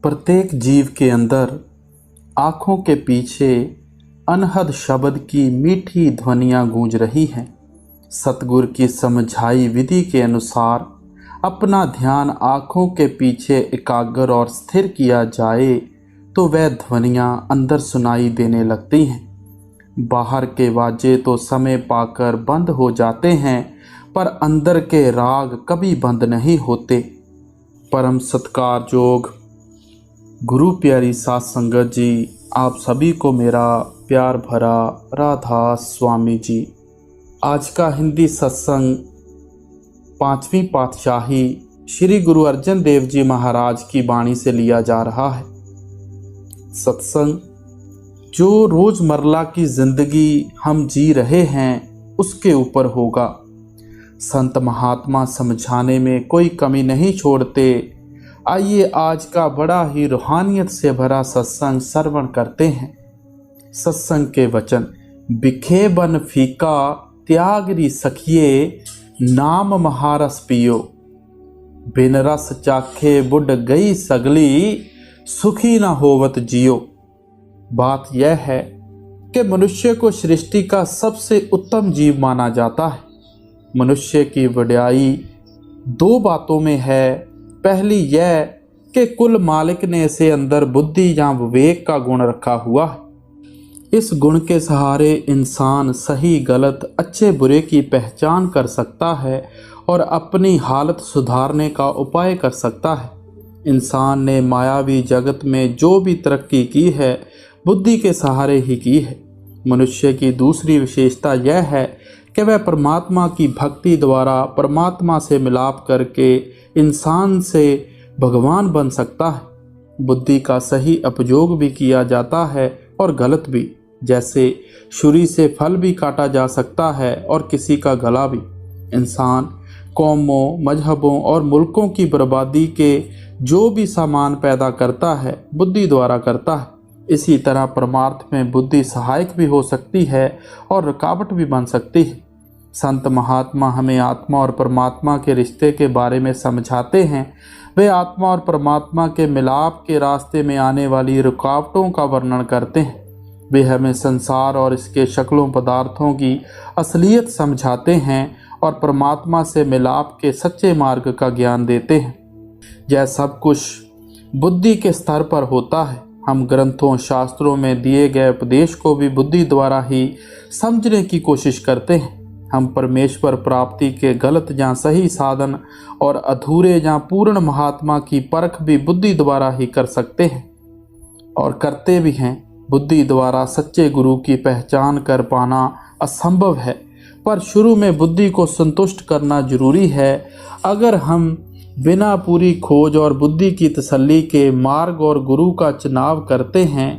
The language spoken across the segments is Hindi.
प्रत्येक जीव के अंदर आँखों के पीछे अनहद शब्द की मीठी ध्वनियाँ गूंज रही हैं। सतगुरु की समझाई विधि के अनुसार अपना ध्यान आँखों के पीछे एकाग्र और स्थिर किया जाए तो वह ध्वनियाँ अंदर सुनाई देने लगती हैं। बाहर के वाजे तो समय पाकर बंद हो जाते हैं, पर अंदर के राग कभी बंद नहीं होते। परम सत्कार जोग गुरु प्यारी साध संगत जी, आप सभी को मेरा प्यार भरा राधा स्वामी जी। आज का हिंदी सत्संग 5वीं पातशाही श्री गुरु अर्जन देव जी महाराज की वाणी से लिया जा रहा है। सत्संग जो रोज़मर्रा की ज़िंदगी हम जी रहे हैं उसके ऊपर होगा। संत महात्मा समझाने में कोई कमी नहीं छोड़ते। आइए आज का बड़ा ही रूहानियत से भरा सत्संग श्रवण करते हैं। सत्संग के वचन। बिखे बन फीका त्यागरी सखिए, नाम महारस पियो। बिन रस चाखे बुढ़ गई सगली, सुखी न होवत जियो। बात यह है कि मनुष्य को सृष्टि का सबसे उत्तम जीव माना जाता है। मनुष्य की वड्याई दो बातों में है। पहली यह कि कुल मालिक ने इसे अंदर बुद्धि या विवेक का गुण रखा हुआ है। इस गुण के सहारे इंसान सही गलत अच्छे बुरे की पहचान कर सकता है और अपनी हालत सुधारने का उपाय कर सकता है। इंसान ने मायावी जगत में जो भी तरक्की की है बुद्धि के सहारे ही की है। मनुष्य की दूसरी विशेषता यह है कि वह परमात्मा की भक्ति द्वारा परमात्मा से मिलाप करके इंसान से भगवान बन सकता है। बुद्धि का सही उपयोग भी किया जाता है और गलत भी। जैसे छुरी से फल भी काटा जा सकता है और किसी का गला भी। इंसान कौमों, मजहबों और मुल्कों की बर्बादी के जो भी सामान पैदा करता है बुद्धि द्वारा करता है। इसी तरह परमार्थ में बुद्धि सहायक भी हो सकती है और रुकावट भी बन सकती है। संत महात्मा हमें आत्मा और परमात्मा के रिश्ते के बारे में समझाते हैं। वे आत्मा और परमात्मा के मिलाप के रास्ते में आने वाली रुकावटों का वर्णन करते हैं। वे हमें संसार और इसके शक्लों पदार्थों की असलियत समझाते हैं और परमात्मा से मिलाप के सच्चे मार्ग का ज्ञान देते हैं। यह सब कुछ बुद्धि के स्तर पर होता है। हम ग्रंथों शास्त्रों में दिए गए उपदेश को भी बुद्धि द्वारा ही समझने की कोशिश करते हैं। हम परमेश्वर प्राप्ति के गलत या सही साधन और अधूरे या पूर्ण महात्मा की परख भी बुद्धि द्वारा ही कर सकते हैं और करते भी हैं। बुद्धि द्वारा सच्चे गुरु की पहचान कर पाना असंभव है, पर शुरू में बुद्धि को संतुष्ट करना जरूरी है। अगर हम बिना पूरी खोज और बुद्धि की तसल्ली के मार्ग और गुरु का चुनाव करते हैं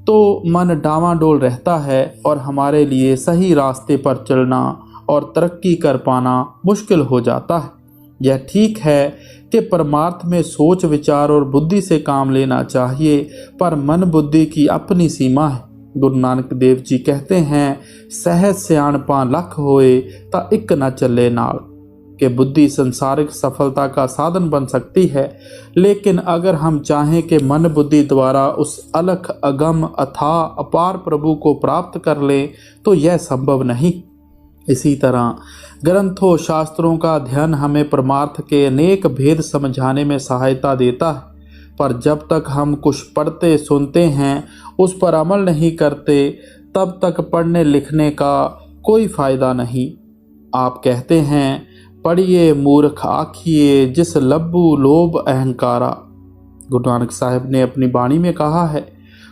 तो मन डामाडोल रहता है और हमारे लिए सही रास्ते पर चलना और तरक्की कर पाना मुश्किल हो जाता है। यह ठीक है कि परमार्थ में सोच विचार और बुद्धि से काम लेना चाहिए, पर मन बुद्धि की अपनी सीमा है। गुरु नानक देव जी कहते हैं, सहज सियाणपा लख होए ता इक न चले नाल। कि बुद्धि संसारिक सफलता का साधन बन सकती है, लेकिन अगर हम चाहें कि मन बुद्धि द्वारा उस अलख अगम अथाह अपार प्रभु को प्राप्त कर लें तो यह संभव नहीं। इसी तरह ग्रंथों शास्त्रों का अध्ययन हमें परमार्थ के अनेक भेद समझाने में सहायता देता है, पर जब तक हम कुछ पढ़ते सुनते हैं उस पर अमल नहीं करते तब तक पढ़ने लिखने का कोई फ़ायदा नहीं। आप कहते हैं, पढ़िए मूर्ख आखिए जिस लब्बू लोभ अहंकारा। गुरु नानक साहिब ने अपनी वाणी में कहा है।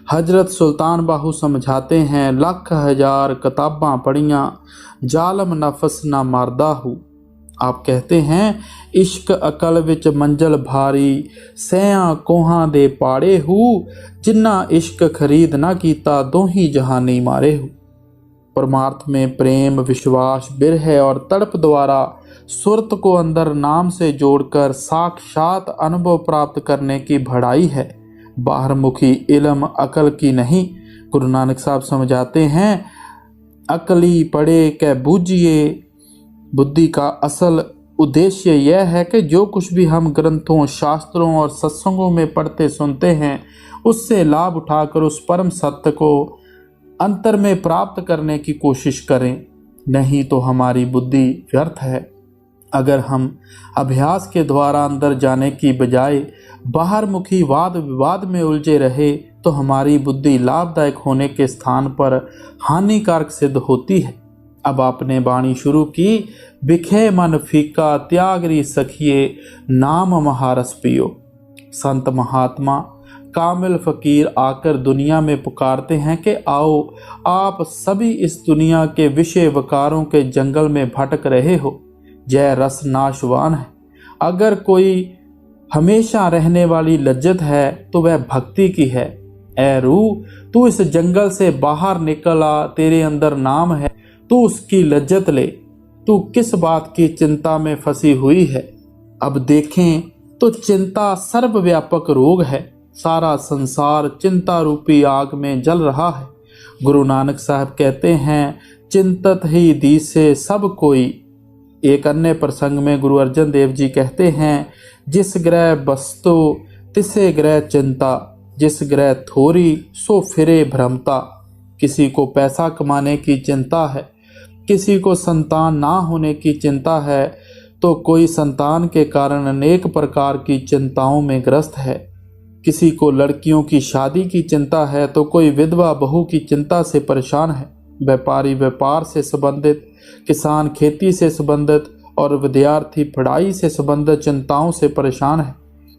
हजरत सुल्तान बाहू समझाते हैं, लख हजार किताबां पढ़ियाँ जालम नफस ना मारदा हूँ। आप कहते हैं, इश्क अकल विच मंजल भारी सैया कोहां दे पाड़े हूँ, जिन्ना इश्क खरीद ना कीता दोही जहानी मारे हूँ। परमार्थ में प्रेम, विश्वास, बिरह और तड़प द्वारा सुरत को अंदर नाम से जोड़कर साक्षात अनुभव प्राप्त करने की बढ़ाई है, बाहरमुखी इल्म अकल की नहीं। गुरु नानक साहब समझाते हैं, अकली पढ़े कै बूझिए। बुद्धि का असल उद्देश्य यह है कि जो कुछ भी हम ग्रंथों, शास्त्रों और सत्संगों में पढ़ते सुनते हैं, उससे लाभ उठाकर उस परम सत्य को अंतर में प्राप्त करने की कोशिश करें, नहीं तो हमारी बुद्धि व्यर्थ है। अगर हम अभ्यास के द्वारा अंदर जाने की बजाय बाहरमुखी वाद विवाद में उलझे रहे तो हमारी बुद्धि लाभदायक होने के स्थान पर हानिकारक सिद्ध होती है। अब आपने वाणी शुरू की, बिखे मन फीका त्यागरी सखिए, नाम महारस पियो। संत महात्मा कामिल फकीर आकर दुनिया में पुकारते हैं कि आओ, आप सभी इस दुनिया के विषय वकारों के जंगल में भटक रहे हो। जय रस नाशवान है। अगर कोई हमेशा रहने वाली लज्जत है तो वह भक्ति की है। ऐ रूह, तू इस जंगल से बाहर निकल आ, तेरे अंदर नाम है, तू उसकी लज्जत ले। तू किस बात की चिंता में फंसी हुई है? अब देखें तो चिंता सर्वव्यापक रोग है। सारा संसार चिंता रूपी आग में जल रहा है। गुरु नानक साहब कहते हैं, चिंतत ही दीसे सब कोई। एक अन्य प्रसंग में गुरु अर्जन देव जी कहते हैं, जिस ग्रह बस्तो तिसे ग्रह चिंता, जिस ग्रह थोरी सो फिरे भ्रमता। किसी को पैसा कमाने की चिंता है, किसी को संतान ना होने की चिंता है, तो कोई संतान के कारण अनेक प्रकार की चिंताओं में ग्रस्त है। किसी को लड़कियों की शादी की चिंता है, तो कोई विधवा बहू की चिंता से परेशान है। व्यापारी व्यापार से संबंधित, किसान खेती से संबंधित और विद्यार्थी पढ़ाई से संबंधित चिंताओं से परेशान है।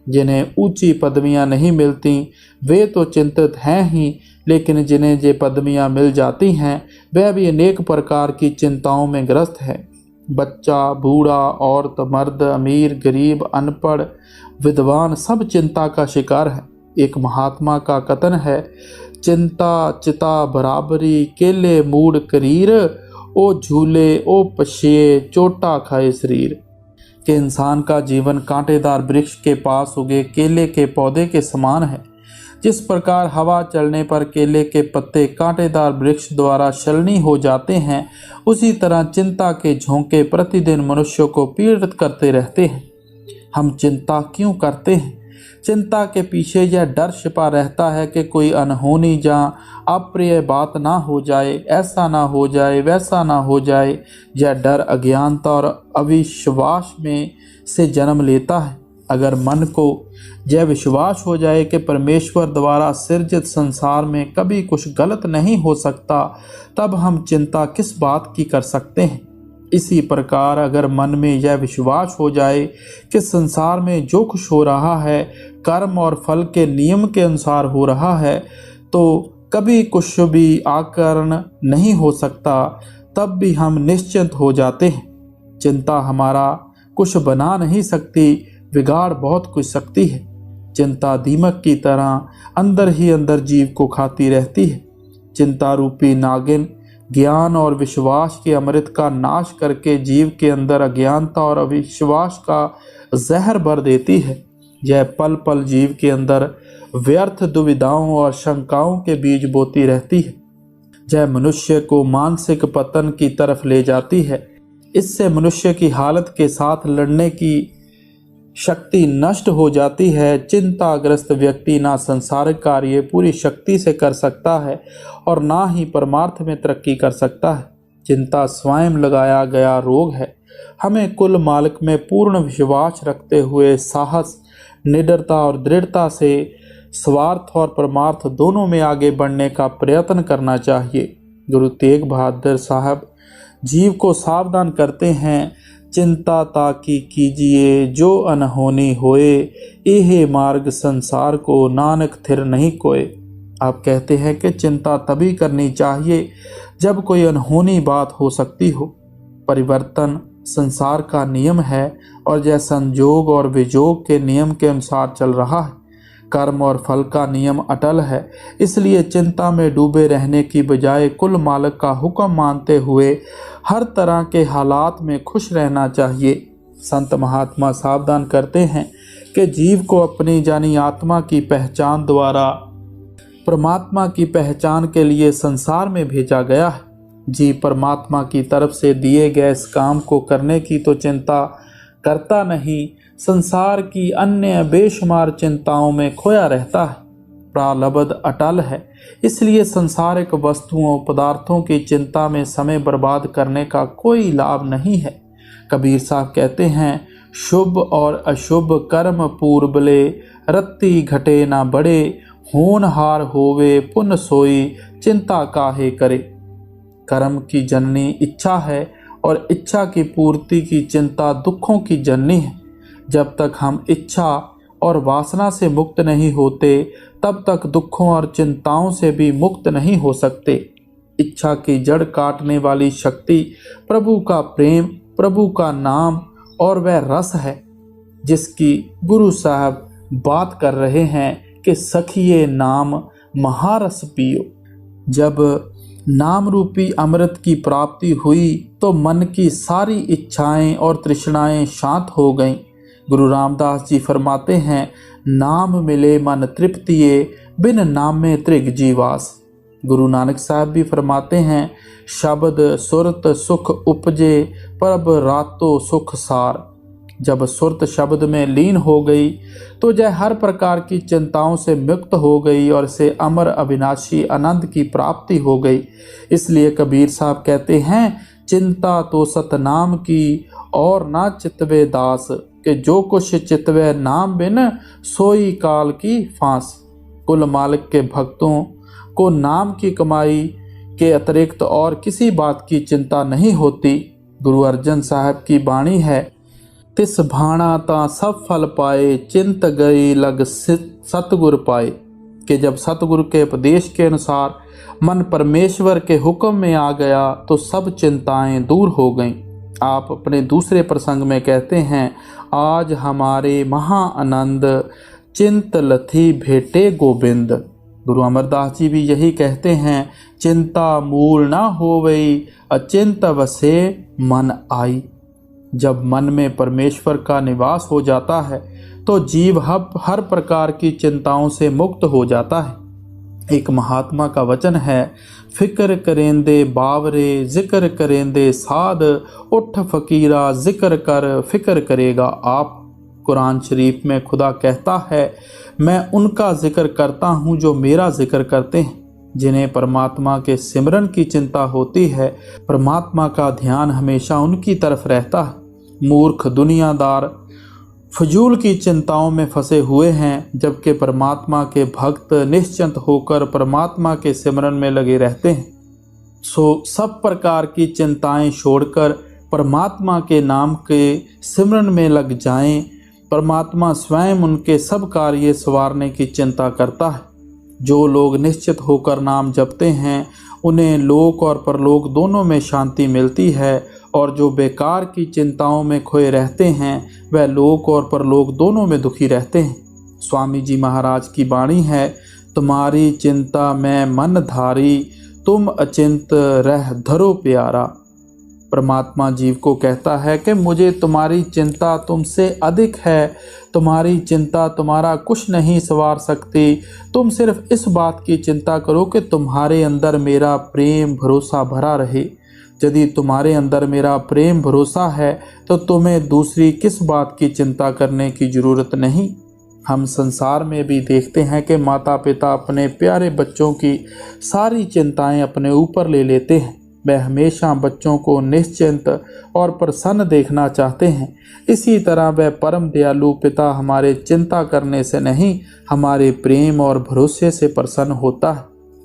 जिन्हें ऊंची पदवियां नहीं मिलती वे तो चिंतित हैं ही, लेकिन जिन्हें ये पदवियां मिल जाती हैं वह भी अनेक प्रकार की चिंताओं में ग्रस्त है। बच्चा, बूढ़ा, औरत, मर्द, अमीर, गरीब, अनपढ़, विद्वान सब चिंता का शिकार है। एक महात्मा का कथन है, चिंता चिता बराबरी, केले मूड करीर, ओ झूले ओ पशिए, चोटा खाए शरीर। कि इंसान का जीवन कांटेदार वृक्ष के पास उगे केले के पौधे के समान है। जिस प्रकार हवा चलने पर केले के पत्ते कांटेदार वृक्ष द्वारा छलनी हो जाते हैं, उसी तरह चिंता के झोंके प्रतिदिन मनुष्य को पीड़ित करते रहते हैं। हम चिंता क्यों करते हैं? चिंता के पीछे यह डर छिपा रहता है कि कोई अनहोनी या अप्रिय बात ना हो जाए, ऐसा ना हो जाए, वैसा ना हो जाए। यह डर अज्ञानता और अविश्वास में से जन्म लेता है। अगर मन को यह विश्वास हो जाए कि परमेश्वर द्वारा सृजित संसार में कभी कुछ गलत नहीं हो सकता, तब हम चिंता किस बात की कर सकते हैं। इसी प्रकार अगर मन में यह विश्वास हो जाए कि संसार में जो कुछ हो रहा है कर्म और फल के नियम के अनुसार हो रहा है, तो कभी कुछ भी आकरण नहीं हो सकता, तब भी हम निश्चिंत हो जाते हैं। चिंता हमारा कुछ बना नहीं सकती, बिगाड़ बहुत कुछ सकती है। चिंता दीमक की तरह अंदर ही अंदर जीव को खाती रहती है। चिंता रूपी नागिन ज्ञान और विश्वास के अमृत का नाश करके जीव के अंदर अज्ञानता और अविश्वास का जहर भर देती है। यह पल पल जीव के अंदर व्यर्थ दुविधाओं और शंकाओं के बीज बोती रहती है। यह मनुष्य को मानसिक पतन की तरफ ले जाती है। इससे मनुष्य की हालत के साथ लड़ने की शक्ति नष्ट हो जाती है। चिंताग्रस्त व्यक्ति ना संसारिक कार्य पूरी शक्ति से कर सकता है और ना ही परमार्थ में तरक्की कर सकता है। चिंता स्वयं लगाया गया रोग है। हमें कुल मालिक में पूर्ण विश्वास रखते हुए साहस, निडरता और दृढ़ता से स्वार्थ और परमार्थ दोनों में आगे बढ़ने का प्रयत्न करना चाहिए। गुरु तेग बहादुर साहब जीव को सावधान करते हैं, चिंता ताकि कीजिए जो अनहोनी होए, एहे मार्ग संसार को नानक थिर नहीं कोय। आप कहते हैं कि चिंता तभी करनी चाहिए जब कोई अनहोनी बात हो सकती हो। परिवर्तन संसार का नियम है और यह संजोग और विजोग के नियम के अनुसार चल रहा है। कर्म और फल का नियम अटल है। इसलिए चिंता में डूबे रहने की बजाय कुल मालिक का हुक्म मानते हुए हर तरह के हालात में खुश रहना चाहिए। संत महात्मा सावधान करते हैं कि जीव को अपनी जानी आत्मा की पहचान द्वारा परमात्मा की पहचान के लिए संसार में भेजा गया है। जीव परमात्मा की तरफ से दिए गए इस काम को करने की तो चिंता करता नहीं, संसार की अन्य बेशुमार चिंताओं में खोया रहता है। प्रारब्ध अटल है, इसलिए संसारिक वस्तुओं पदार्थों की चिंता में समय बर्बाद करने का कोई लाभ नहीं है। कबीर साहब कहते हैं, शुभ और अशुभ कर्म पूर्बले, रत्ती घटे ना बड़े, होनहार होवे पुन सोई, चिंता काहे करे। कर्म की जननी इच्छा है और इच्छा की पूर्ति की चिंता दुखों की जननी है। जब तक हम इच्छा और वासना से मुक्त नहीं होते, तब तक दुखों और चिंताओं से भी मुक्त नहीं हो सकते। इच्छा की जड़ काटने वाली शक्ति प्रभु का प्रेम, प्रभु का नाम और वह रस है जिसकी गुरु साहब बात कर रहे हैं कि सखिए नाम महारस पियो। जब नाम रूपी अमृत की प्राप्ति हुई तो मन की सारी इच्छाएं और तृष्णाएं शांत हो गईं। गुरु रामदास जी फरमाते हैं, नाम मिले मन तृप्तिये, बिन नाम में त्रिग जीवास। गुरु नानक साहब भी फरमाते हैं, शब्द सुरत सुख उपजे, परब रातो सुख सार। जब सुरत शब्द में लीन हो गई तो जय हर प्रकार की चिंताओं से मुक्त हो गई और से अमर अविनाशी आनंद की प्राप्ति हो गई। इसलिए कबीर साहब कहते हैं, चिंता तो सतनाम की और ना चितवे दास, कि जो कुछ चितवे नाम बिन, सोई काल की फांस। कुल मालिक के भक्तों को नाम की कमाई के अतिरिक्त और किसी बात की चिंता नहीं होती। गुरु अर्जन साहब की वाणी है, तिस भाणा ता सब फल पाए, चिंत गई लग सतगुर पाए। कि जब सतगुरु के उपदेश के अनुसार मन परमेश्वर के हुक्म में आ गया तो सब चिंताएं दूर हो गईं। आप अपने दूसरे प्रसंग में कहते हैं, आज हमारे महा आनंद, चिंत लथी भेटे गोविंद। गुरु अमरदास जी भी यही कहते हैं, चिंता मूल ना होवई, अचिंत वसे मन आई। जब मन में परमेश्वर का निवास हो जाता है तो जीव हर प्रकार की चिंताओं से मुक्त हो जाता है। एक महात्मा का वचन है, फिक्र करेंदे बावरे, जिक्र करेंदे साध, उठ फकीरा जिक्र कर, फिक्र करेगा आप। कुरान शरीफ में खुदा कहता है, मैं उनका जिक्र करता हूँ जो मेरा जिक्र करते हैं। जिन्हें परमात्मा के सिमरन की चिंता होती है, परमात्मा का ध्यान हमेशा उनकी तरफ रहता है। मूर्ख दुनियादार फजूल की चिंताओं में फंसे हुए हैं, जबकि परमात्मा के भक्त निश्चिंत होकर परमात्मा के सिमरन में लगे रहते हैं। सो सब प्रकार की चिंताएं छोड़कर परमात्मा के नाम के सिमरन में लग जाएं। परमात्मा स्वयं उनके सब कार्य संवारने की चिंता करता है। जो लोग निश्चित होकर नाम जपते हैं, उन्हें लोक और परलोक दोनों में शांति मिलती है, और जो बेकार की चिंताओं में खोए रहते हैं, वह लोक और परलोक दोनों में दुखी रहते हैं। स्वामी जी महाराज की वाणी है, तुम्हारी चिंता में मन धारी, तुम अचिंत रह धरो प्यारा। परमात्मा जीव को कहता है कि मुझे तुम्हारी चिंता तुमसे अधिक है, तुम्हारी चिंता तुम्हारा कुछ नहीं संवार सकती। तुम सिर्फ इस बात की चिंता करो कि तुम्हारे अंदर मेरा प्रेम भरोसा भरा रहे। यदि तुम्हारे अंदर मेरा प्रेम भरोसा है तो तुम्हें दूसरी किस बात की चिंता करने की ज़रूरत नहीं। हम संसार में भी देखते हैं कि माता पिता अपने प्यारे बच्चों की सारी चिंताएं अपने ऊपर ले लेते हैं। वह हमेशा बच्चों को निश्चिंत और प्रसन्न देखना चाहते हैं। इसी तरह वह परम दयालु पिता हमारे चिंता करने से नहीं, हमारे प्रेम और भरोसे से प्रसन्न होता है।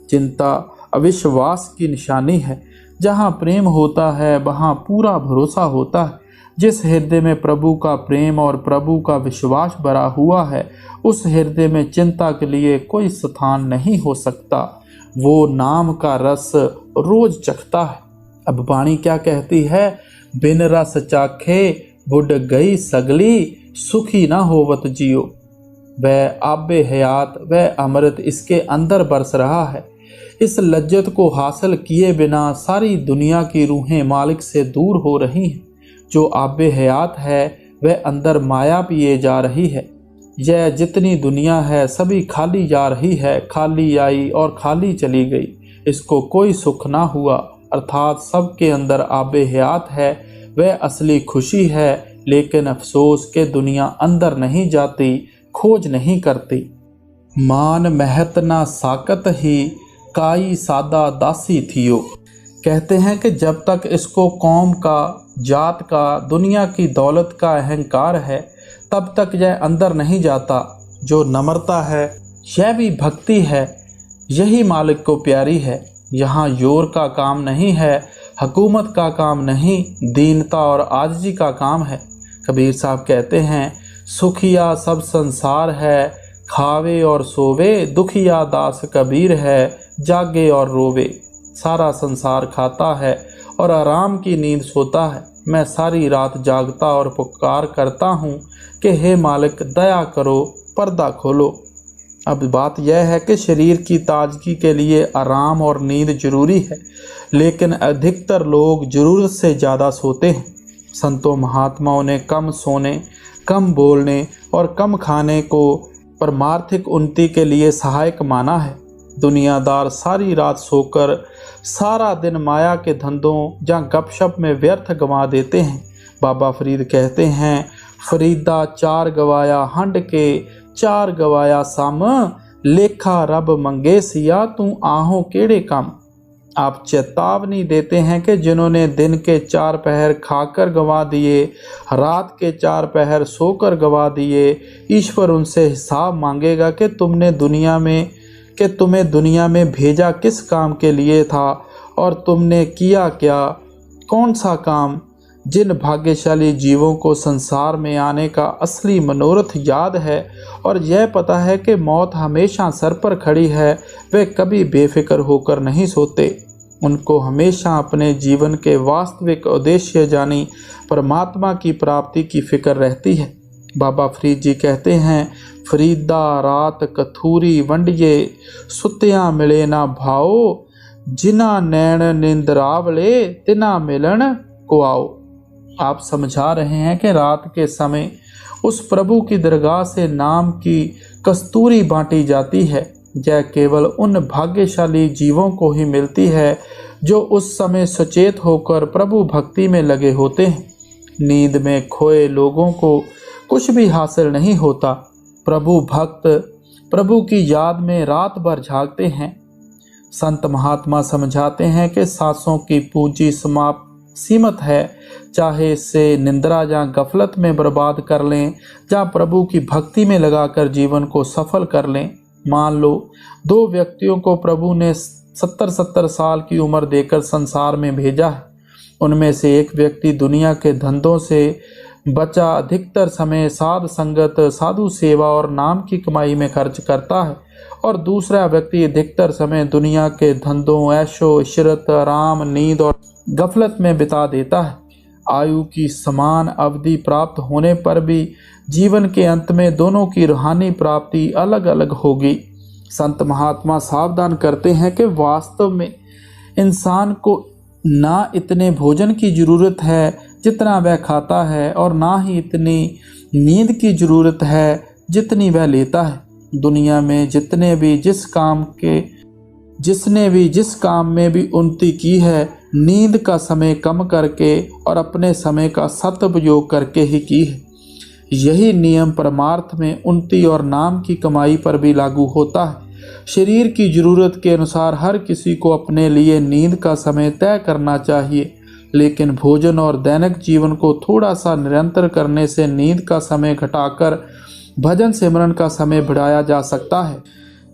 चिंता अविश्वास की निशानी है। जहाँ प्रेम होता है वहाँ पूरा भरोसा होता है। जिस हृदय में प्रभु का प्रेम और प्रभु का विश्वास भरा हुआ है, उस हृदय में चिंता के लिए कोई स्थान नहीं हो सकता। वो नाम का रस रोज चखता है। अब वाणी क्या कहती है, बिन रस चाखे बुढ़ गई सगली, सुखी ना होवत जियो। वह आबे हयात, वह अमृत इसके अंदर बरस रहा है। इस लज्जत को हासिल किए बिना सारी दुनिया की रूहें मालिक से दूर हो रही हैं। जो आबे हयात है वह अंदर माया पिए जा रही है। यह जितनी दुनिया है सभी खाली जा रही है, खाली आई और खाली चली गई। इसको कोई सुख ना हुआ, अर्थात सबके अंदर आबे हयात है। वह असली खुशी है लेकिन अफसोस के दुनिया अंदर नहीं जाती, खोज नहीं करती। मान महत ना साकत ही, काई सादा दासी थियो। कहते हैं कि जब तक इसको कौम का, जात का, दुनिया की दौलत का अहंकार है, तब तक यह अंदर नहीं जाता। जो नम्रता है, यह भी भक्ति है, यही मालिक को प्यारी है। यहाँ जोर का काम नहीं है, हुकूमत का काम नहीं, दीनता और आजिज़ी का काम है। कबीर साहब कहते हैं, सुखिया सब संसार है, खावे और सोवे, दुखिया दास कबीर है, जागे और रोवे। सारा संसार खाता है और आराम की नींद सोता है। मैं सारी रात जागता और पुकार करता हूँ कि हे मालिक दया करो, पर्दा खोलो। अब बात यह है कि शरीर की ताजगी के लिए आराम और नींद जरूरी है, लेकिन अधिकतर लोग ज़रूरत से ज़्यादा सोते हैं। संतों महात्माओं ने कम सोने, कम बोलने और कम खाने को परमार्थिक उन्नति के लिए सहायक माना है। दुनियादार सारी रात सोकर सारा दिन माया के धंधों या गपशप में व्यर्थ गंवा देते हैं। बाबा फरीद कहते हैं, फरीदा चार गवाया हंड के, चार गवाया सम, लेखा रब मंगे सिया, तू आहो केड़े कम। आप चेतावनी देते हैं कि जिन्होंने दिन के 4 पहर खाकर गंवा दिए, रात के 4 पहर सोकर गंवा दिए, ईश्वर उनसे हिसाब मांगेगा कि तुम्हें दुनिया में भेजा किस काम के लिए था और तुमने किया क्या, कौन सा काम। जिन भाग्यशाली जीवों को संसार में आने का असली मनोरथ याद है और यह पता है कि मौत हमेशा सर पर खड़ी है, वे कभी बेफिक्र होकर नहीं सोते। उनको हमेशा अपने जीवन के वास्तविक उद्देश्य यानी परमात्मा की प्राप्ति की फिक्र रहती है। बाबा फरीद जी कहते हैं, फरीदा रात कथूरी वंडिये, सुत्या मिले ना भाओ, जिना नैन निंद्रावले, तिना मिलन को आओ। आप समझा रहे हैं कि रात के समय उस प्रभु की दरगाह से नाम की कस्तूरी बांटी जाती है। यह केवल उन भाग्यशाली जीवों को ही मिलती है जो उस समय सचेत होकर प्रभु भक्ति में लगे होते हैं। नींद में खोए लोगों को कुछ भी हासिल नहीं होता। प्रभु भक्त प्रभु की याद में रात भर जागते हैं। संत महात्मा समझाते हैं कि सांसों की पूंजी सीमित है, चाहे इससे निंद्रा या गफलत में बर्बाद कर लें या प्रभु की भक्ति में लगाकर जीवन को सफल कर लें। मान लो 2 व्यक्तियों को प्रभु ने 70-70 साल की उम्र देकर संसार में भेजा है। उनमें से एक व्यक्ति दुनिया के धंधों से बचा अधिकतर समय साध संगत, साधु सेवा और नाम की कमाई में खर्च करता है, और दूसरा व्यक्ति अधिकतर समय दुनिया के धंधों, ऐशो इशरत, आराम, नींद और गफलत में बिता देता है। आयु की समान अवधि प्राप्त होने पर भी जीवन के अंत में दोनों की रूहानी प्राप्ति अलग अलग होगी। संत महात्मा सावधान करते हैं कि वास्तव में इंसान को ना इतने भोजन की ज़रूरत है जितना वह खाता है, और ना ही इतनी नींद की ज़रूरत है जितनी वह लेता है। दुनिया में जिसने भी जिस काम में भी उन्नति की है, नींद का समय कम करके और अपने समय का सदुपयोग करके ही की है। यही नियम परमार्थ में उन्नति और नाम की कमाई पर भी लागू होता है। शरीर की ज़रूरत के अनुसार हर किसी को अपने लिए नींद का समय तय करना चाहिए, लेकिन भोजन और दैनिक जीवन को थोड़ा सा निरंतर करने से नींद का समय घटाकर भजन सिमरन का समय बढ़ाया जा सकता है।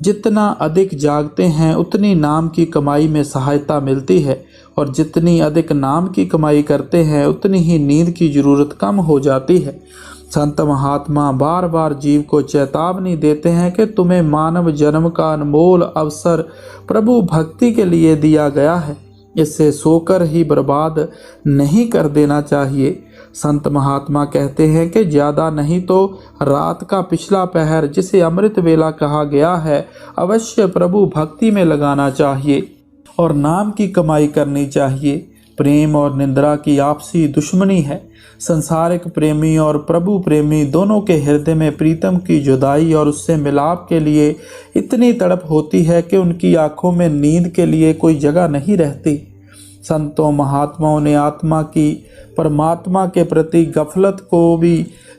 जितना अधिक जागते हैं उतनी नाम की कमाई में सहायता मिलती है, और जितनी अधिक नाम की कमाई करते हैं उतनी ही नींद की ज़रूरत कम हो जाती है। संत महात्मा बार बार जीव को चेतावनी देते हैं कि तुम्हें मानव जन्म का अनमोल अवसर प्रभु भक्ति के लिए दिया गया है, इसे सोकर ही बर्बाद नहीं कर देना चाहिए। संत महात्मा कहते हैं कि ज़्यादा नहीं तो रात का पिछला पहर, जिसे अमृत वेला कहा गया है, अवश्य प्रभु भक्ति में लगाना चाहिए और नाम की कमाई करनी चाहिए। प्रेम और निंद्रा की आपसी दुश्मनी है। संसारिक प्रेमी और प्रभु प्रेमी दोनों के हृदय में प्रीतम की जुदाई और उससे मिलाप के लिए इतनी तड़प होती है कि उनकी आंखों में नींद के लिए कोई जगह नहीं रहती। संतों महात्माओं ने आत्मा की परमात्मा के प्रति गफलत को भी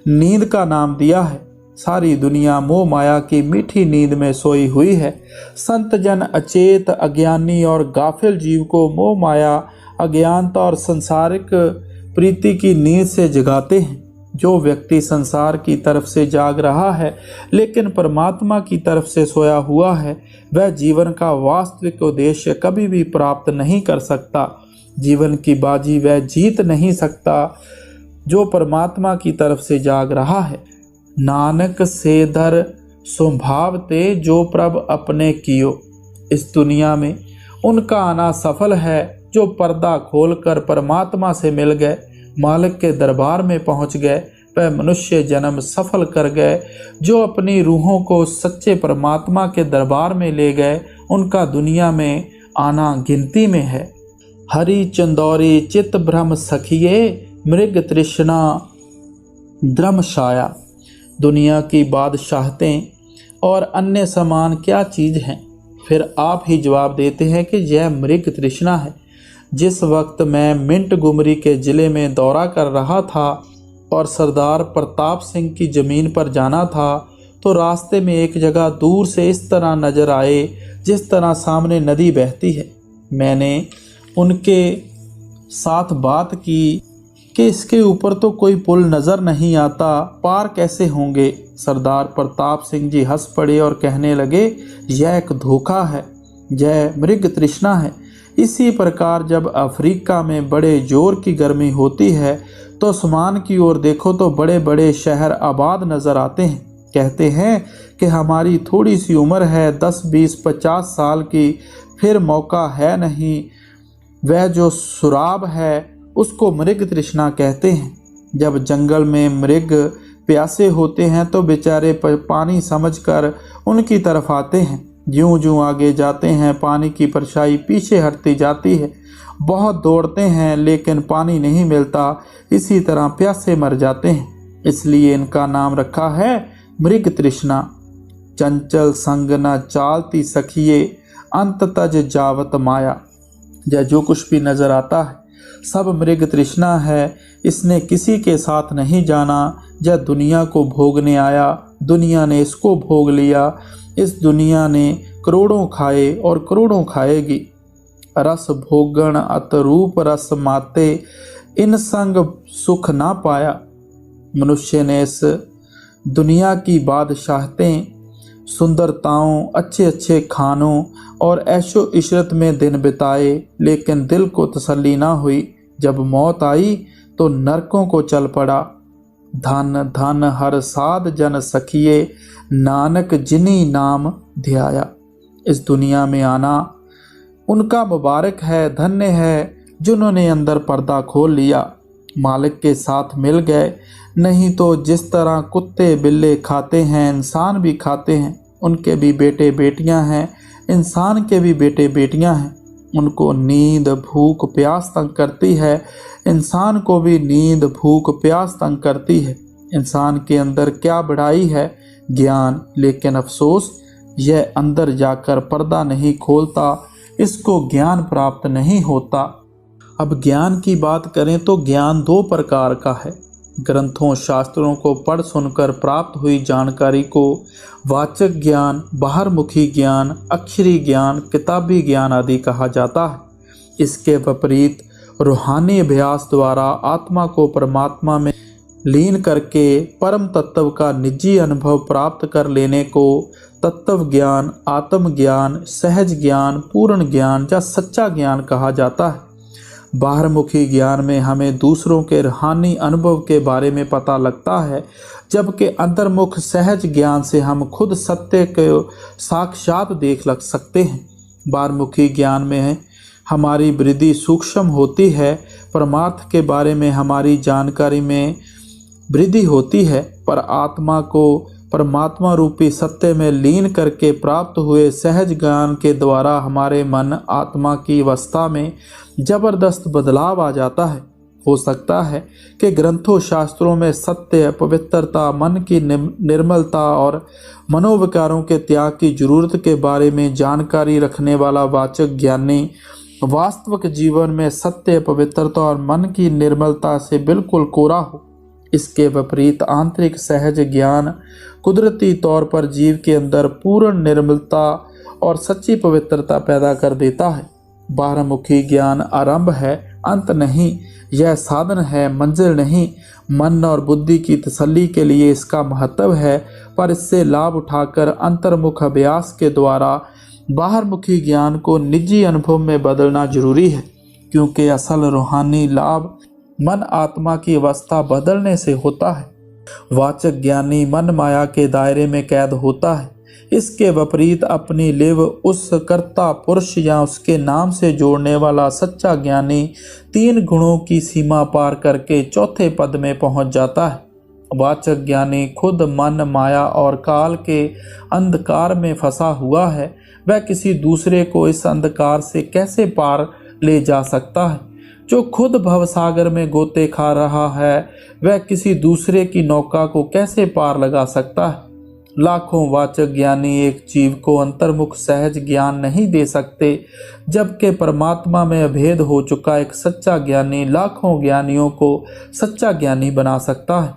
नींद का नाम दिया है। सारी दुनिया मोह माया की मीठी नींद में सोई हुई है। संत जन अचेत, अज्ञानी और गाफिल जीव को मोह माया, अज्ञानता और सांसारिक प्रीति की नींद से जगाते हैं। जो व्यक्ति संसार की तरफ से जाग रहा है लेकिन परमात्मा की तरफ से सोया हुआ है, वह जीवन का वास्तविक उद्देश्य कभी भी प्राप्त नहीं कर सकता। जीवन की बाजी वह जीत नहीं सकता जो परमात्मा की तरफ से जाग रहा है। नानक से दर स्वभाव ते जो प्रभ अपने कियो। इस दुनिया में उनका आना सफल है जो पर्दा खोलकर परमात्मा से मिल गए, मालिक के दरबार में पहुंच गए। वह मनुष्य जन्म सफल कर गए जो अपनी रूहों को सच्चे परमात्मा के दरबार में ले गए। उनका दुनिया में आना गिनती में है। हरि चंदौरी चित भ्रम सखिए, मृग तृष्णा द्रमशाया। दुनिया की बादशाहतें और अन्य सामान क्या चीज़ हैं? फिर आप ही जवाब देते हैं कि यह मृग तृष्णा है। जिस वक्त मैं मिंट गुमरी के ज़िले में दौरा कर रहा था और सरदार प्रताप सिंह की ज़मीन पर जाना था तो रास्ते में एक जगह दूर से इस तरह नज़र आए जिस तरह सामने नदी बहती है। मैंने उनके साथ बात की कि इसके ऊपर तो कोई पुल नज़र नहीं आता, पार कैसे होंगे? सरदार प्रताप सिंह जी हंस पड़े और कहने लगे, यह एक धोखा है, यह मृग तृष्णा है। इसी प्रकार जब अफ्रीका में बड़े जोर की गर्मी होती है तो आसमान की ओर देखो तो बड़े बड़े शहर आबाद नज़र आते हैं। कहते हैं कि हमारी थोड़ी सी उम्र है, 10, 20, 50 साल की, फिर मौका है नहीं। वह जो सुराब है उसको मृग तृष्णा कहते हैं। जब जंगल में मृग प्यासे होते हैं तो बेचारे पानी समझकर उनकी तरफ आते हैं। ज्यों ज्यों आगे जाते हैं पानी की परछाई पीछे हटती जाती है। बहुत दौड़ते हैं लेकिन पानी नहीं मिलता, इसी तरह प्यासे मर जाते हैं। इसलिए इनका नाम रखा है मृग तृष्णा। चंचल संग न चालती सखिए, अंत तज जावत माया। यह जो कुछ भी नजर आता है सब मृग तृष्णा है। इसने किसी के साथ नहीं जाना। यह दुनिया को भोगने आया, दुनिया ने इसको भोग लिया। इस दुनिया ने करोड़ों खाए और करोड़ों खाएगी। रस भोगण अत रूप रस माते, इन संग सुख ना पाया। मनुष्य ने इस दुनिया की बादशाहतें, सुंदरताओं, अच्छे अच्छे खानों और ऐशो इशरत में दिन बिताए लेकिन दिल को तसल्ली ना हुई। जब मौत आई तो नरकों को चल पड़ा। धन धन हर साध जन सखिए, नानक जिनी नाम ध्याया। इस दुनिया में आना उनका मुबारक है, धन्य है जिन्होंने अंदर पर्दा खोल लिया, मालिक के साथ मिल गए। नहीं तो जिस तरह कुत्ते बिल्ले खाते हैं इंसान भी खाते हैं। उनके भी बेटे बेटियां हैं, इंसान के भी बेटे बेटियां हैं। उनको नींद भूख प्यास तंग करती है, इंसान को भी नींद भूख प्यास तंग करती है। इंसान के अंदर क्या बढ़ाई है? ज्ञान। लेकिन अफसोस यह अंदर जाकर पर्दा नहीं खोलता, इसको ज्ञान प्राप्त नहीं होता। अब ज्ञान की बात करें तो ज्ञान दो प्रकार का है। ग्रंथों शास्त्रों को पढ़ सुनकर प्राप्त हुई जानकारी को वाचक ज्ञान, बाहरमुखी ज्ञान, अक्षरी ज्ञान, किताबी ज्ञान आदि कहा जाता है। इसके विपरीत रूहानी अभ्यास द्वारा आत्मा को परमात्मा में लीन करके परम तत्व का निजी अनुभव प्राप्त कर लेने को तत्व ज्ञान, आत्मज्ञान, सहज ज्ञान, पूर्ण ज्ञान या सच्चा ज्ञान कहा जाता है। बाहरमुखी ज्ञान में हमें दूसरों के रूहानी अनुभव के बारे में पता लगता है, जबकि अंतर्मुख सहज ज्ञान से हम खुद सत्य को साक्षात देख लग सकते हैं। बाहरमुखी ज्ञान में हमारी वृद्धि सूक्ष्म होती है, परमार्थ के बारे में हमारी जानकारी में वृद्धि होती है, पर आत्मा को परमात्मा रूपी सत्य में लीन करके प्राप्त हुए सहज ज्ञान के द्वारा हमारे मन आत्मा की अवस्था में जबरदस्त बदलाव आ जाता है। हो सकता है कि ग्रंथों शास्त्रों में सत्य, पवित्रता, मन की निर्मलता और मनोविकारों के त्याग की जरूरत के बारे में जानकारी रखने वाला वाचक ज्ञानी वास्तविक जीवन में सत्य, पवित्रता और मन की निर्मलता से बिल्कुल कोरा हो। इसके विपरीत आंतरिक सहज ज्ञान कुदरती तौर पर जीव के अंदर पूर्ण निर्मलता और सच्ची पवित्रता पैदा कर देता है। बारहमुखी ज्ञान आरंभ है, अंत नहीं। यह साधन है, मंजिल नहीं। मन और बुद्धि की तसल्ली के लिए इसका महत्व है, पर इससे लाभ उठाकर अंतर्मुख अभ्यास के द्वारा बाहरमुखी ज्ञान को निजी अनुभव में बदलना जरूरी है, क्योंकि असल रूहानी लाभ मन आत्मा की अवस्था बदलने से होता है। वाचक ज्ञानी मन माया के दायरे में कैद होता है। इसके विपरीत अपनी लिव उस कर्ता पुरुष या उसके नाम से जोड़ने वाला सच्चा ज्ञानी 3 गुणों की सीमा पार करके चौथे पद में पहुंच जाता है। वाचक ज्ञानी खुद मन, माया और काल के अंधकार में फंसा हुआ है। वह किसी दूसरे को इस अंधकार से कैसे पार ले जा सकता है? जो खुद भवसागर में गोते खा रहा है, वह किसी दूसरे की नौका को कैसे पार लगा सकता है? लाखों वाचक ज्ञानी एक जीव को अंतर्मुख सहज ज्ञान नहीं दे सकते, जबकि परमात्मा में अभेद हो चुका एक सच्चा ज्ञानी लाखों ज्ञानियों को सच्चा ज्ञानी बना सकता है।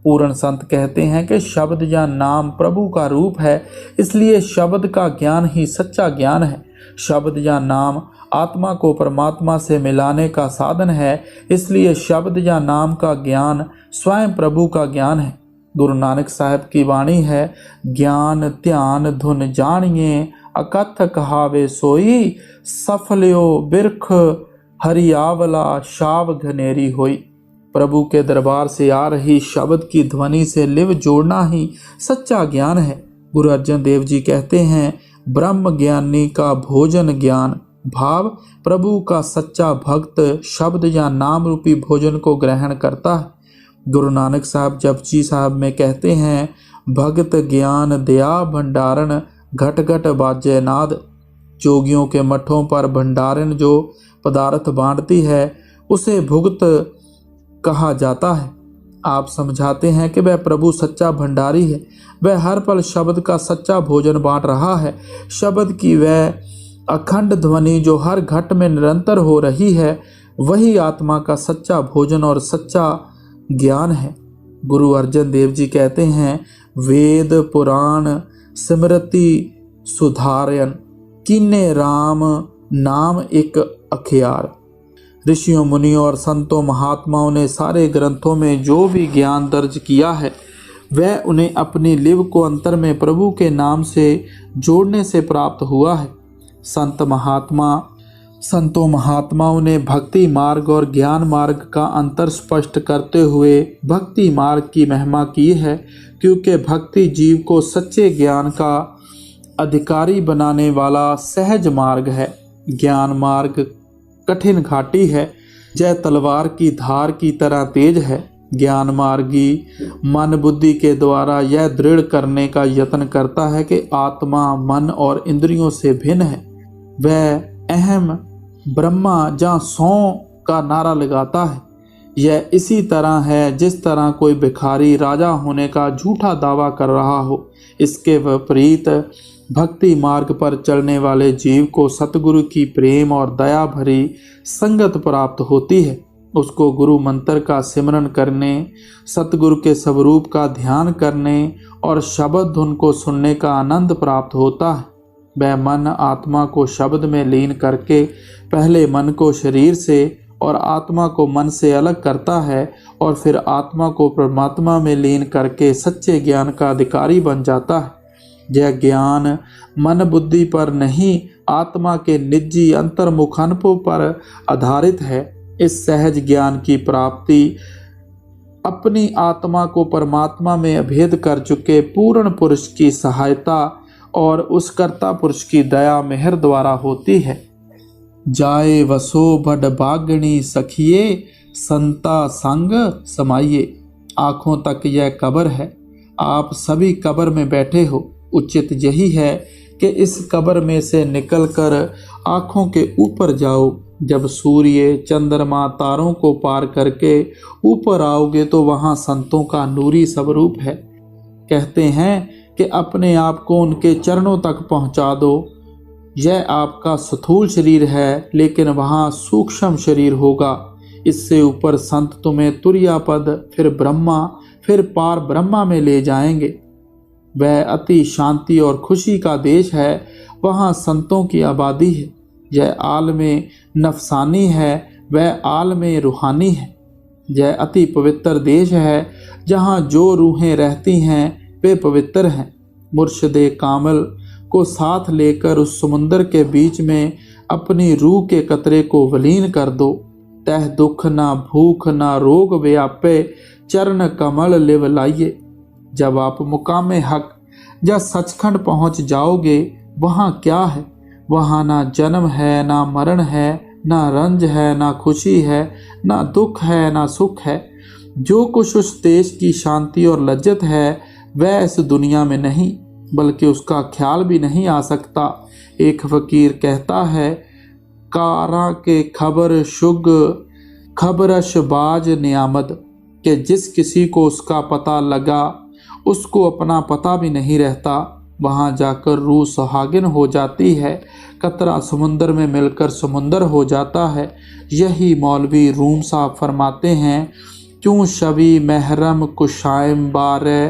पूर्ण संत कहते हैं कि शब्द या नाम प्रभु का रूप है, इसलिए शब्द का ज्ञान ही सच्चा ज्ञान है। शब्द या नाम आत्मा को परमात्मा से मिलाने का साधन है, इसलिए शब्द या नाम का ज्ञान स्वयं प्रभु का ज्ञान है। गुरु नानक साहब की वाणी है, ज्ञान ध्यान धुन जानिए, अकथ कहावे सोई, सफल्यो बिरख हरियावला शाव घनेरी होई। प्रभु के दरबार से आ रही शब्द की ध्वनि से लिव जोड़ना ही सच्चा ज्ञान है। गुरु अर्जन देव जी कहते हैं, ब्रह्म ज्ञानी का भोजन ज्ञान, भाव प्रभु का सच्चा भक्त शब्द या नाम रूपी भोजन को ग्रहण करता है। गुरु नानक साहब जपजी साहब में कहते हैं, भगत ज्ञान दया भंडारण, घट घट बाजे नाद। जोगियों के मठों पर भंडारण जो पदार्थ बांटती है उसे भुगत कहा जाता है। आप समझाते हैं कि वह प्रभु सच्चा भंडारी है, वह हर पल शब्द का सच्चा भोजन बांट रहा है। शब्द की वह अखंड ध्वनि जो हर घट में निरंतर हो रही है, वही आत्मा का सच्चा भोजन और सच्चा ज्ञान है। गुरु अर्जन देव जी कहते हैं, वेद पुराण स्मृति सुधारयन, कीने राम नाम एक अखियार। ऋषियों मुनियों और संतों महात्माओं ने सारे ग्रंथों में जो भी ज्ञान दर्ज किया है, वह उन्हें अपनी लिव को अंतर में प्रभु के नाम से जोड़ने से प्राप्त हुआ है। संतों महात्माओं ने भक्ति मार्ग और ज्ञान मार्ग का अंतर स्पष्ट करते हुए भक्ति मार्ग की महिमा की है, क्योंकि भक्ति जीव को सच्चे ज्ञान का अधिकारी बनाने वाला सहज मार्ग है। ज्ञान मार्ग कठिन घाटी है, जय तलवार की धार की तरह तेज है। ज्ञान मार्गी मन बुद्धि के द्वारा यह दृढ़ करने का यत्न करता है कि आत्मा मन और इंद्रियों से भिन्न है। वह अहम ब्रह्मा जहाँ सौ का नारा लगाता है। यह इसी तरह है जिस तरह कोई भिखारी राजा होने का झूठा दावा कर रहा हो। इसके विपरीत भक्ति मार्ग पर चलने वाले जीव को सतगुरु की प्रेम और दया भरी संगत प्राप्त होती है। उसको गुरु मंत्र का सिमरन करने, सतगुरु के स्वरूप का ध्यान करने और शब्द धुन को सुनने का आनंद प्राप्त होता है। वह मन आत्मा को शब्द में लीन करके पहले मन को शरीर से और आत्मा को मन से अलग करता है और फिर आत्मा को परमात्मा में लीन करके सच्चे ज्ञान का अधिकारी बन जाता है। यह ज्ञान मन बुद्धि पर नहीं, आत्मा के निजी अंतर्मुख अनुभव पर आधारित है। इस सहज ज्ञान की प्राप्ति अपनी आत्मा को परमात्मा में अभेद कर चुके पूर्ण पुरुष की सहायता और उस कर्ता पुरुष की दया मेहर द्वारा होती है। जाए वसो बड़ बागणी सखिए, संता संग समाइए। आँखों तक यह कब्र है, आप सभी कब्र में बैठे हो। उचित यही है कि इस कब्र में से निकलकर आँखों के ऊपर जाओ। जब सूर्य चंद्रमा तारों को पार करके ऊपर आओगे तो वहाँ संतों का नूरी स्वरूप है। कहते हैं कि अपने आप को उनके चरणों तक पहुँचा दो, यह आपका स्थूल शरीर है, लेकिन वहाँ सूक्ष्म शरीर होगा। इससे ऊपर संत तुम्हें तुर्यापद, फिर ब्रह्मा, फिर पार ब्रह्मा में ले जाएंगे। वह अति शांति और खुशी का देश है, वहाँ संतों की आबादी है। यह आलमे नफसानी है, वह आलमे रूहानी है। यह अति पवित्र देश है, जहाँ जो रूहें रहती हैं वे पवित्र हैं। मुर्शदे कामल को साथ लेकर उस समुंदर के बीच में अपनी रूह के कतरे को वलीन कर दो। तह दुख ना भूख ना रोग व्यापे, चरण कमल लिव लाइए। जब आप मुकामे हक या सचखंड पहुँच जाओगे, वहाँ क्या है? वहाँ ना जन्म है, ना मरण है, ना रंज है, ना खुशी है, ना दुख है, ना सुख है। जो कुछ उस देश की शांति और लज्जत है, वह इस दुनिया में नहीं, बल्कि उसका ख्याल भी नहीं आ सकता। एक फकीर कहता है, कारा के खबर शुग खबरश बाज नियामद, कि जिस किसी को उसका पता लगा, उसको अपना पता भी नहीं रहता। वहाँ जाकर रूह सुहागिन हो जाती है, कतरा समुंदर में मिलकर समुंदर हो जाता है। यही मौलवी रूम साहब फरमाते हैं, क्यों शबी महरम कुशाइम बारे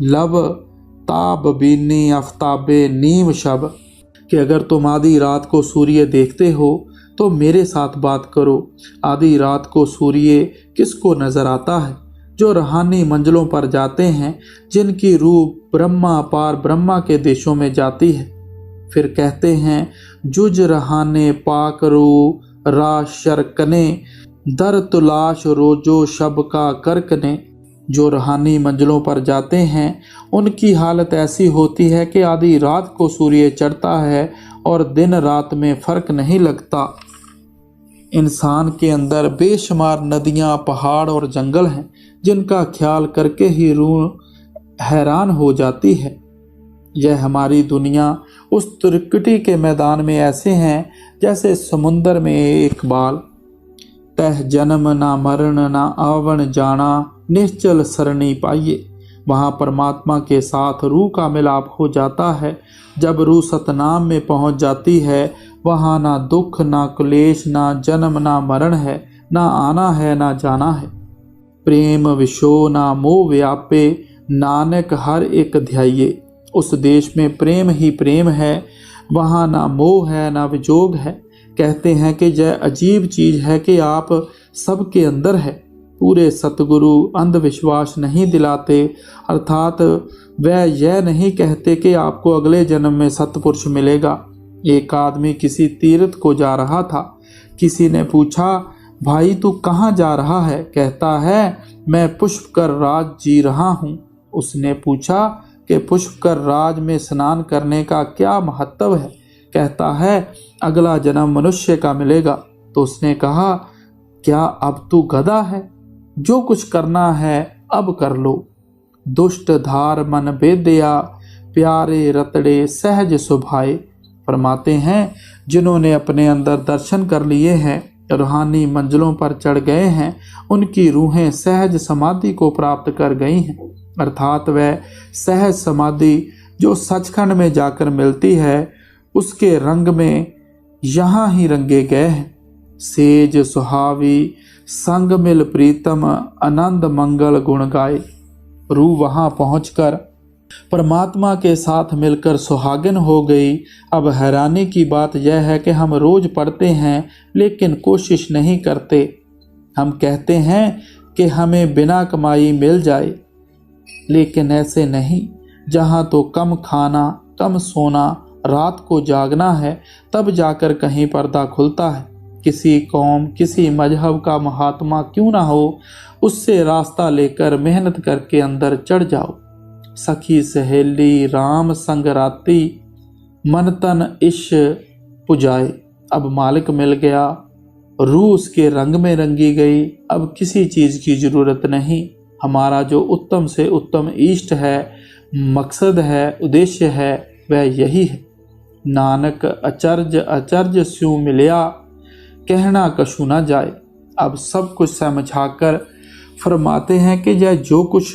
लब ताब बीनी आफ्ताबे नीम शब, कि अगर तुम आधी रात को सूर्य देखते हो तो मेरे साथ बात करो। आधी रात को सूर्य किसको नज़र आता है? जो रूहानी मंजिलों पर जाते हैं, जिनकी रूह ब्रह्मा पार ब्रह्मा के देशों में जाती है। फिर कहते हैं, जुज रहाने पाक रू रा शरकने, दर तुलाश रोजो शब का करकने। जो रूहानी मंजिलों पर जाते हैं, उनकी हालत ऐसी होती है कि आधी रात को सूर्य चढ़ता है और दिन रात में फ़र्क नहीं लगता। इंसान के अंदर बेशुमार नदियाँ, पहाड़ और जंगल हैं, जिनका ख्याल करके ही रूह हैरान हो जाती है। यह हमारी दुनिया उस त्रिकुटी के मैदान में ऐसे हैं जैसे समुंदर में एक बाल। तह जन्म ना मरण ना आवण जाना, निश्चल सरणी पाइए। वहाँ परमात्मा के साथ रूह का मिलाप हो जाता है। जब रूह सतनाम में पहुँच जाती है, वहाँ ना दुख ना क्लेश ना जन्म ना मरण है, ना आना है ना जाना है। प्रेम विशो ना मोह व्यापे, नानक हर एक ध्याये। उस देश में प्रेम ही प्रेम है, वहाँ ना मोह है ना विजोग है। कहते हैं कि यह अजीब चीज़ है कि आप सबके अंदर है। पूरे सतगुरु अंधविश्वास नहीं दिलाते, अर्थात वह यह नहीं कहते कि आपको अगले जन्म में सतपुरुष मिलेगा। एक आदमी किसी तीर्थ को जा रहा था। किसी ने पूछा, भाई तू कहाँ जा रहा है? कहता है, मैं पुष्कर राज जी रहा हूँ। उसने पूछा कि पुष्कर राज में स्नान करने का क्या महत्व है? कहता है, अगला जन्म मनुष्य का मिलेगा। तो उसने कहा, क्या अब तू गधा है? जो कुछ करना है अब कर लो। दुष्ट धार मन बेदया, प्यारे रतड़े सहज सुभाए। फरमाते हैं, जिन्होंने अपने अंदर दर्शन कर लिए हैं, रूहानी मंजिलों पर चढ़ गए हैं, उनकी रूहें सहज समाधि को प्राप्त कर गई हैं। अर्थात वह सहज समाधि जो सचखंड में जाकर मिलती है, उसके रंग में यहाँ ही रंगे गए हैं। सेज सुहावी संग मिल प्रीतम, आनंद मंगल गुण गाए। रूह वहाँ पहुँचकर परमात्मा के साथ मिलकर सुहागिन हो गई। अब हैरानी की बात यह है कि हम रोज पढ़ते हैं, लेकिन कोशिश नहीं करते। हम कहते हैं कि हमें बिना कमाई मिल जाए, लेकिन ऐसे नहीं। जहाँ तो कम खाना, कम सोना, रात को जागना है, तब जाकर कहीं पर्दा खुलता है। किसी कौम, किसी मजहब का महात्मा क्यों ना हो, उससे रास्ता लेकर मेहनत करके अंदर चढ़ जाओ। सखी सहेली राम संग राती, मन तन इश पुजाए। अब मालिक मिल गया, रूह उसके रंग में रंगी गई। अब किसी चीज़ की ज़रूरत नहीं। हमारा जो उत्तम से उत्तम इष्ट है, मकसद है, उद्देश्य है, वह यही है। नानक अचर्ज अचर्ज स्यों मिलया, कहना कछु ना जाए। अब सब कुछ समझाकर फरमाते हैं कि यह जो कुछ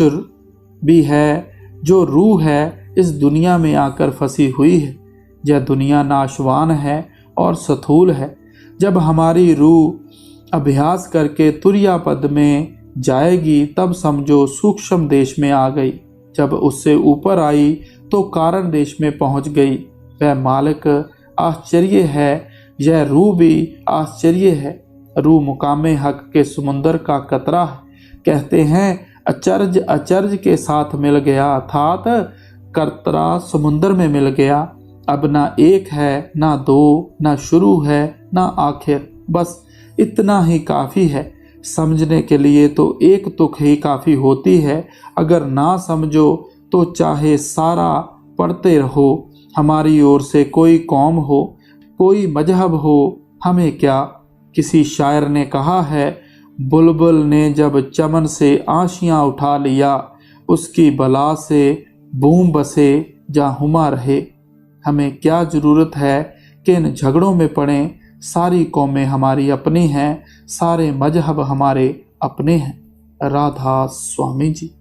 भी है, जो रूह है, इस दुनिया में आकर फंसी हुई है। यह दुनिया नाशवान है और स्थूल है। जब हमारी रूह अभ्यास करके तुर्या पद में जाएगी तब समझो सूक्ष्म देश में आ गई। जब उससे ऊपर आई तो कारण देश में पहुंच गई। वह मालिक आश्चर्य है, यह रूह भी आश्चर्य है। रूह मुकामे हक के समुंदर का कतरा है। कहते हैं अचर्ज अचर्ज के साथ मिल गया, अर्थात कतरा समुंदर में मिल गया। अब ना एक है, ना दो, ना शुरू है, ना आखिर, बस इतना ही काफ़ी है। समझने के लिए तो एक तुक ही काफ़ी होती है। अगर ना समझो तो चाहे सारा पढ़ते रहो। हमारी ओर से कोई कौम हो, कोई मजहब हो, हमें क्या। किसी शायर ने कहा है, बुलबुल ने जब चमन से आशियाँ उठा लिया, उसकी बला से बूम बसे जा हुमा रहे। हमें क्या ज़रूरत है कि इन झगड़ों में पड़ें। सारी कौमें हमारी अपनी हैं, सारे मजहब हमारे अपने हैं। राधा स्वामी जी।